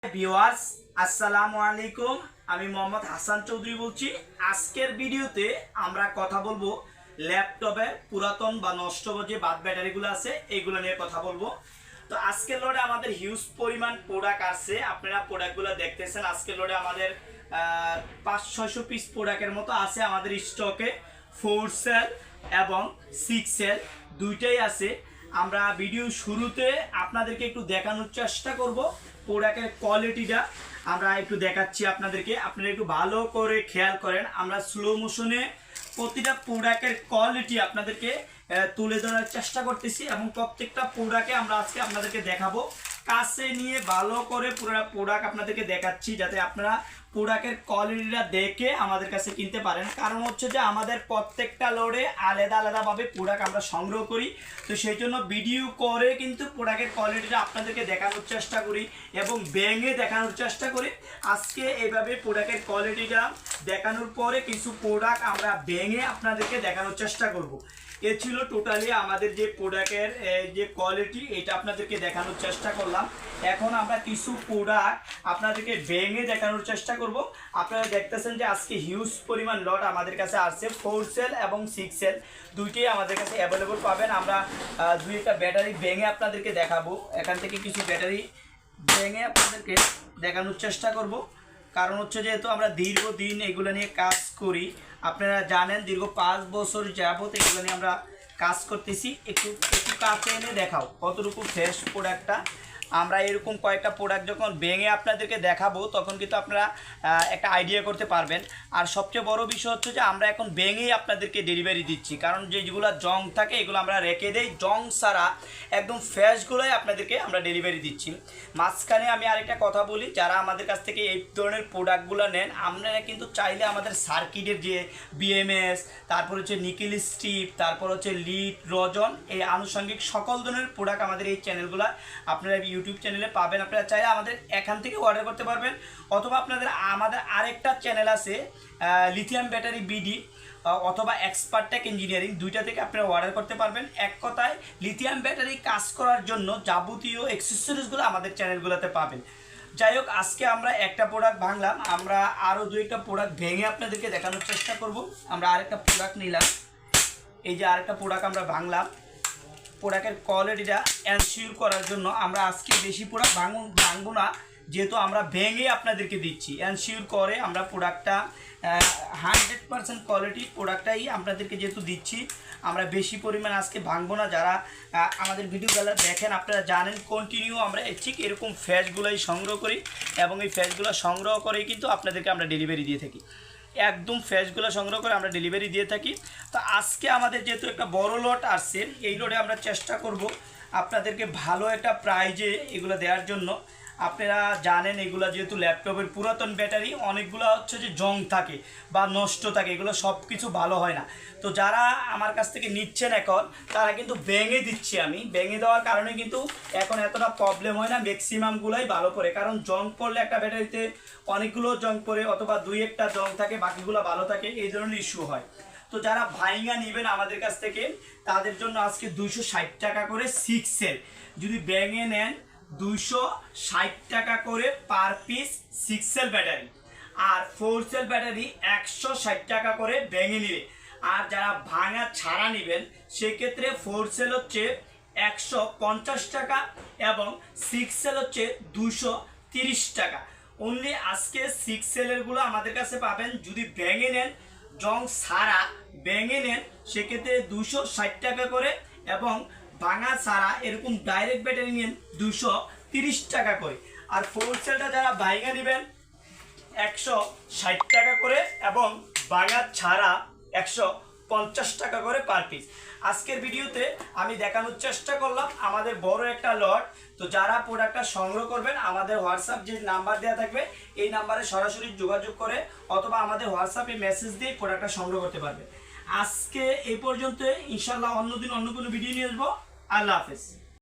Viewers আসসালামু আলাইকুম। আমি মোহাম্মদ হাসান চৌধুরী বলছি। আজকের ভিডিওতে আমরা কথা বলবো ল্যাপটপের পুরাতন বা নষ্ট যে বাদ ব্যাটারিগুলো আছে এইগুলো নিয়ে কথা বলবো। তো আজকের লোডে আমাদের হিউজ পরিমাণ প্রোডাক্ট আছে, আপনারা প্রোডাক্টগুলো দেখতেছেন। আজকের লোডে আমাদের 500-600 পিস প্রোডাক্টের মতো আছে আমাদের স্টকে। 4 সেল এবং 6 সেল দুইটাই আছে। আমরা ভিডিও শুরুতে আপনাদেরকে একটু দেখানোর চেষ্টা করব প্রোডাক্টের কোয়ালিটিটা আমরা একটু দেখাচ্ছি আপনাদেরকে। আপনারা একটু ভালো করে খেয়াল করেন, আমরা স্লো মোশনে প্রতিটা প্রোডাক্টের কোয়ালিটি আপনাদেরকে তুলে ধরার চেষ্টা করতেছি এবং প্রত্যেকটা প্রোডাক্টে আমরা আজকে আপনাদেরকে দেখাবো। কাছে নিয়ে ভালো করে পুরো প্রোডাক্ট আপনাদেরকে দেখাচ্ছি যাতে আপনারা প্রোডাক্টের কোয়ালিটিটা দেখে আমাদের কাছে কিনতে পারেন। কারণ হচ্ছে যে আমাদের প্রত্যেকটা লোডে আলাদা আলাদাভাবে প্রোডাক্ট আমরা সংগ্রহ করি, তো সেই জন্য ভিডিও করে কিন্তু প্রোডাক্টের কোয়ালিটিটা আপনাদেরকে দেখানোর চেষ্টা করি এবং ভেঙে দেখানোর চেষ্টা করি। আজকে এইভাবে প্রোডাক্টের কোয়ালিটিটা দেখানোর পরে কিছু প্রোডাক্ট আমরা ভেঙে আপনাদেরকে দেখানোর চেষ্টা করব। এ ছিল টোটালি আমাদের যে প্রোডাক্টের যে কোয়ালিটি, এটা আপনাদেরকে দেখানোর চেষ্টা করলাম। এখন আমরা কিছু প্রোডাক্ট আপনাদেরকে ভেঙে দেখানোর চেষ্টা করব। আপনারা দেখতেছেন যে আজকে হিউজ পরিমাণ লট আমাদের কাছে আসছে। 4 সেল এবং 6 সেল দুইটাই আমাদের কাছে অ্যাভেলেবল পাবেন। আমরা দুইটা ব্যাটারি ভেঙে আপনাদেরকে দেখাবো। এখান থেকে কিছু ব্যাটারি ভেঙে আপনাদেরকে দেখানোর চেষ্টা করব। কারণ হচ্ছে যেহেতু আমরা দীর্ঘদিন এগুলো নিয়ে কাজ করি, আপনারা জানেন দীর্ঘ 5 বছর যাবত এগুলো নিয়ে আমরা কাজ করতেছি। একটু কাছে এনে দেখাও কতটুকু ফ্রেশ প্রোডাক্টটা। আমরা এরকম কয়েকটা প্রোডাক্ট যখন ভেঙে আপনাদেরকে দেখাবো তখন কিন্তু আপনারা একটা আইডিয়া করতে পারবেন। আর সবচেয়ে বড় বিষয় হচ্ছে যে আমরা এখন ভেঙেই আপনাদেরকে ডেলিভারি দিচ্ছি, কারণ যেগুলো জং থাকে এগুলো আমরা রেখে দেই, জং ছাড়া একদম ফ্রেশগুলোই আপনাদেরকে আমরা ডেলিভারি দিচ্ছি। মাঝখানে আমি আরেকটা কথা বলি, যারা আমাদের কাছ থেকে এই ধরনের প্রোডাক্টগুলো নেন আপনারা কিন্তু চাইলে আমাদের সার্কিটের যে বিএমএস, তারপর হচ্ছে নিকেল স্ট্রিপ, তারপর হচ্ছে লিড রজন, এই আনুষঙ্গিক সকল ধরনের প্রোডাক্ট আমাদের এই চ্যানেলগুলো আপনারা ইউটিউব চ্যানেলে পাবেন। আপনারা চাইলে আমাদের এখান থেকে অর্ডার করতে পারবেন, অথবা আমাদের আরেকটা চ্যানেল আছে লিথিয়াম ব্যাটারি বিডি অথবা এক্সপার্টেক ইঞ্জিনিয়ারিং, দুইটা থেকে আপনারা অর্ডার করতে পারবেন। এক কথায় লিথিয়াম ব্যাটারি কাজ করার জন্য যাবতীয় অ্যাক্সেসরিজগুলো আমাদের চ্যানেলগুলোতে পাবেন। যাই হোক, আজকে আমরা একটা প্রোডাক্ট ভাঙলাম, আমরা আরও দুইটা প্রোডাক্ট ভেঙে আপনাদেরকে দেখানোর চেষ্টা করব। আমরা আরেকটা প্রোডাক্ট নিলাম, এই যে আরেকটা প্রোডাক্ট আমরা ভাঙলাম। প্রোডাক্টের কোয়ালিটিটা এনশিওর করার জন্য আমরা আজকে বেশি প্রোডাক্ট ভাঙবো না, যেহেতু আমরা ভেঙে আপনাদেরকে দিচ্ছি। এনশিওর করে আমরা প্রোডাক্টটা 100% কোয়ালিটি প্রোডাক্টটাই আপনাদেরকে যেহেতু দিচ্ছি, আমরা বেশি পরিমাণ আজকে ভাঙবো না। যারা আমাদের ভিডিওগুলো দেখেন আপনারা জানেন কন্টিনিউ আমরা ঠিক এরকম ফ্যাশগুলোই সংগ্রহ করি এবং এই ফ্যাশগুলো সংগ্রহ করেই কিন্তু আপনাদেরকে আমরা ডেলিভারি দিয়ে থাকি। একদম ফ্রেশগুলো সংগ্রহ করে আমরা ডেলিভারি দিয়ে থাকি। তো আজকে আমাদের যেহেতু একটা বড় লট আসছে, এই লটে আমরা চেষ্টা করব আপনাদেরকে ভালো একটা প্রাইজে এগুলো দেওয়ার জন্য। আপনারা জানেন এগুলো যেহেতু ল্যাপটপের পুরাতন ব্যাটারি, অনেকগুলো হচ্ছে যে জং থাকে বা নষ্ট থাকে, এগুলো সব কিছু ভালো হয় না। তো যারা আমার কাছ থেকে নিচ্ছেন এখন, তারা কিন্তু ভেঙে দিচ্ছি। আমি ভেঙে দেওয়ার কারণে কিন্তু এখন এতটা প্রবলেম হয় না, ম্যাক্সিমামগুলোই ভালো করে। কারণ জং পড়লে একটা ব্যাটারিতে অনেকগুলো জং পড়ে, অথবা 2-1টা জং থাকে, বাকিগুলো ভালো থাকে, এই ধরনের ইস্যু হয়। তো যারা ভাইঙ্গা নেবেন আমাদের কাছ থেকে, তাদের জন্য আজকে 260 টাকা করে 6 সেল। যদি ভেঙে নেন 260 টাকা করে পার পিস 6 সেল ব্যাটারি, আর 4 সেল ব্যাটারি 160 টাকা করে ভেঙে নিবে। আর যারা ভাঙা ছাড়া নেবেন সেক্ষেত্রে 4 সেল হচ্ছে 150 টাকা এবং 6 সেল হচ্ছে 230 টাকা। অনলি আজকে 6 সেলেরগুলো আমাদের কাছে পাবেন। যদি ভেঙে নেন, জং ছাড়া ভেঙে নেন, সেক্ষেত্রে 260 টাকা করে, এবং ভাঙা ছাড়া এরকম ডাইরেক্ট ব্যাটারি নেন 230 টাকা করে। আর 4 সেলটা যারা ভাঙা নেবেন 160 টাকা করে এবং ভাঙা ছাড়া 150 টাকা করে পার পিস। আজকের ভিডিওতে আমি দেখানোর চেষ্টা করলাম আমাদের বড় একটা লট। তো যারা প্রোডাক্টটা সংগ্রহ করবেন, আমাদের হোয়াটসঅ্যাপ যে নাম্বার দেওয়া থাকবে এই নাম্বারে সরাসরি যোগাযোগ করে অথবা আমাদের হোয়াটসঅ্যাপে মেসেজ দিয়ে প্রোডাক্টটা সংগ্রহ করতে পারবেন। আজকে এই পর্যন্ত, ইনশাল্লাহ অন্যদিন অন্য কোনো ভিডিও নিয়ে আসবো। আল্লাহ হাফেজ।